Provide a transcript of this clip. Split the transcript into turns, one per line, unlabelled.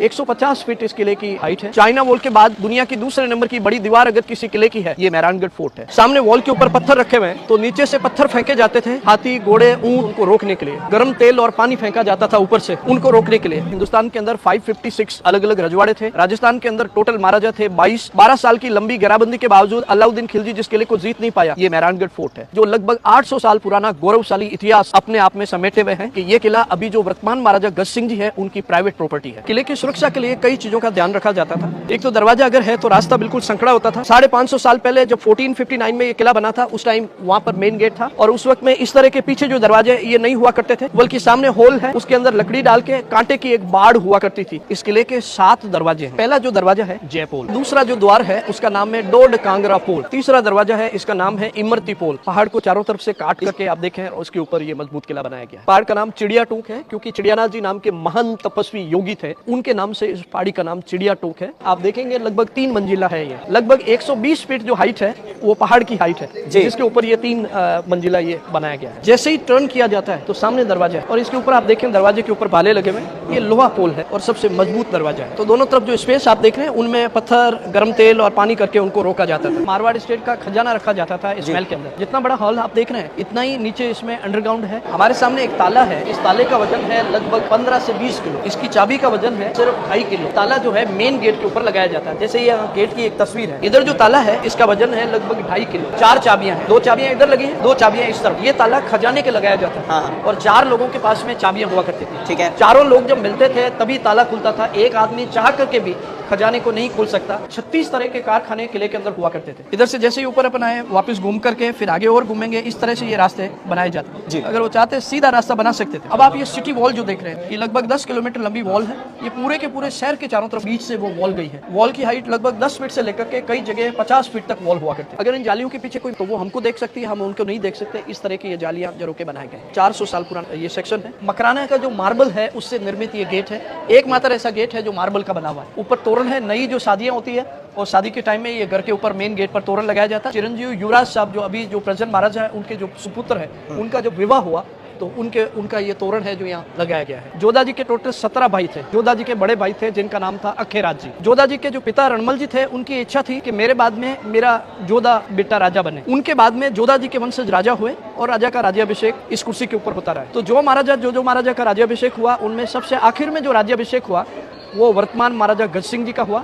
150 feet इस किले की हाइट है। चाइना वॉल के बाद दुनिया की दूसरे नंबर की बड़ी दीवार अगर किसी किले की है, ये मेहरानगढ़ फोर्ट है। सामने वॉल के ऊपर पत्थर रखे हुए हैं, तो नीचे से पत्थर फेंके जाते थे हाथी, घोड़े, ऊंट, उनको रोकने के लिए। गर्म तेल और पानी फेंका जाता था ऊपर से, उनको रोकने के लिए। हिंदुस्तान के अंदर 556 अलग अलग रजवाड़े थे। राजस्थान के अंदर टोटल महाराजा थे 22। 12 साल की लंबी घेराबंदी के बावजूद अलाउद्दीन खिलजी जिस किले को जीत नहीं पाया, ये मेहरानगढ़ फोर्ट है, जो लगभग 800 साल पुराना गौरवशाली इतिहास अपने आप में समेटे हुए हैं। कि ये किला अभी जो वर्तमान महाराजा गज सिंह जी है, उनकी प्राइवेट प्रॉपर्टी है। किले की सुरक्षा के लिए कई चीजों का ध्यान रखा जाता था। एक तो दरवाजा अगर है तो रास्ता बिल्कुल संकड़ा होता था। 550 साल पहले जब 1459 में ये किला बना था, उस टाइम वहाँ पर मेन गेट था, और उस वक्त में इस तरह के पीछे जो दरवाजे ये नहीं हुआ करते थे, बल्कि सामने होल है, उसके अंदर लकड़ी डाल के कांटे की एक बाड़ हुआ करती थी। इस किले के 7 दरवाजे हैं। पहला जो दरवाजा है जयपोल, दूसरा जो द्वार है उसका नाम है डोड कांगरा पोल, तीसरा दरवाजा है इसका नाम है इमरती पोल। पहाड़ को चारों तरफ से काट करके आप देखें, उसके ऊपर ये मजबूत किला बनाया गया है। पहाड़ का नाम चिड़िया टूक है, क्योंकि चिड़ियानाथ जी नाम के महान तपस्वी योगी थे, उनके नाम से इस पहाड़ी का नाम चिड़िया टूक है। आप देखेंगे लगभग 3 मंजिला है ये। लगभग 120 फीट जो हाइट है वो पहाड़ की हाइट है, जिसके ऊपर ये 3 मंजिला ये बनाया गया है। जैसे ही टर्न किया जाता है तो सामने दरवाजा है, और इसके ऊपर आप देखें दरवाजे के ऊपर भाले लगे हुए। ये लोहा पोल है और सबसे मजबूत दरवाजा है। तो दोनों तरफ जो स्पेस आप देख रहे हैं, उनमें पत्थर, गर्म तेल और पानी करके उनको रोका जाता था। मारवाड़ स्टेट का खजाना रखा जाता था इस महल के अंदर। जितना बड़ा हॉल आप देख रहे हैं, इतना ही नीचे इसमें अंडरग्राउंड है। हमारे सामने एक ताला है, इस ताले का वजन है लगभग 15 से 20 किलो। इसकी चाबी का वजन है सिर्फ 2.5 किलो। ताला जो है मेन गेट के ऊपर लगाया जाता है। जैसे ये गेट की एक तस्वीर है, इधर जो ताला है इसका वजन है लगभग 2.5 किलो। 4 चाबियां हैं, 2 चाबियां इधर लगी हैं, 2 चाबियां इस तरफ। ये ताला खजाने के लगाया जाता है। हाँ। और 4 लोगों के पास में चाबियां हुआ करती थी। ठीक है। चारों लोग जब मिलते थे तभी ताला खुलता था। एक आदमी चाह करके भी खजाने को नहीं खोल सकता। 36 तरह के कारखाने किले के अंदर हुआ करते थे। इधर से जैसे ही ऊपर अपन आए, वापस घूम करके फिर आगे और घूमेंगे। इस तरह से ये रास्ते बनाए जाते हैं। अगर वो चाहते सीधा रास्ता बना सकते थे। अब आप ये सिटी वॉल जो देख रहे हैं, ये लगभग 10 किलोमीटर लंबी वॉल है। ये पूरे के पूरे शहर के चारों तरफ बीच से वो वॉल गई है। वॉल की हाइट लगभग 10 फीट से लेकर के कई जगह 50 फीट तक वॉल हुआ करती है। अगर इन जालियों के पीछे कोई, तो वो हमको देख सकती है, हम उनको नहीं देख सकते। इस तरह की ये जालियां जरो के बनाए गए। 400 साल पुराना ये सेक्शन है। मकराना का जो मार्बल है उससे निर्मित ये गेट है। एकमात्र ऐसा गेट है जो मार्बल का बना हुआ है। ऊपर तोरण है। नई जो शादियां होती है, और शादी के टाइम में ये घर के ऊपर मेन गेट पर तोरण लगाया जाता है। चिरंजीव युवराज साहब जो अभी जो प्रेजेंट महाराजा है, उनके जो सुपुत्र है, उनका जो विवाह हुआ, तो उनका ये तोरण है जो यहाँ लगाया गया है। जोधा जी के टोटल 17 भाई थे। जोधा जी के बड़े भाई थे जिनका नाम था अखेराज जी। जोधा जी के जो पिता रणमल जी थे, उनकी इच्छा थी कि मेरे बाद में मेरा जोधा बेटा राजा बने। उनके बाद में जोधा जी के वंशज राजा हुए और राजा का राज्याभिषेक इस कुर्सी के ऊपर होता रहा। तो जो महाराजा का राज्याभिषेक हुआ, उनमें सबसे आखिर में जो राज्याभिषेक हुआ वो वर्तमान महाराजा गज सिंह जी का हुआ।